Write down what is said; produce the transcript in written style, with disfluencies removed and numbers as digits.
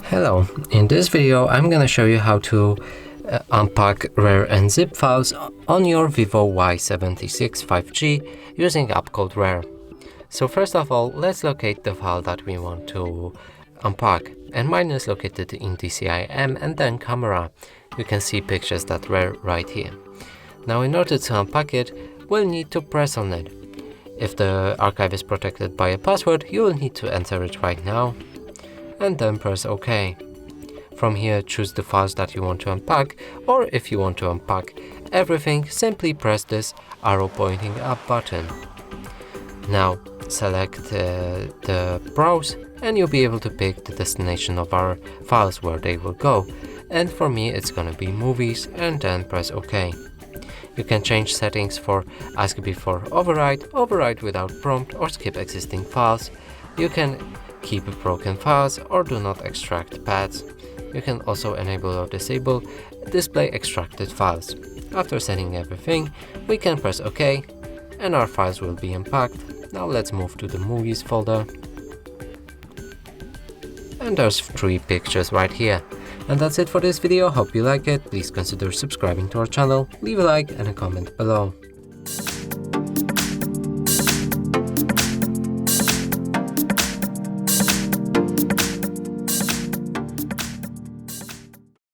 Hello, in this video I'm gonna show you how to unpack RAR and zip files on your Vivo Y76 5G using app called Rar. So first of all, let's locate the file that we want to unpack, and mine is located in DCIM and then camera. You can see pictures that Rar right here. Now in order to unpack it, we'll need to press on it. If the archive is protected by a password, you will need to enter it right now and then press OK. From here, choose the files that you want to unpack, or if you want to unpack everything, simply press this arrow pointing up button. Now select the browse and you'll be able to pick the destination of our files where they will go, and for me it's gonna be movies, and then press OK. You can change settings for ask before override, override without prompt, or skip existing files. You can keep broken files or do not extract paths. You can also enable or disable display extracted files. After setting everything, we can press OK and our files will be unpacked. Now let's move to the movies folder. And there's 3 pictures right here. And that's it for this video. Hope you like it. Please consider subscribing to our channel, leave a like and a comment below.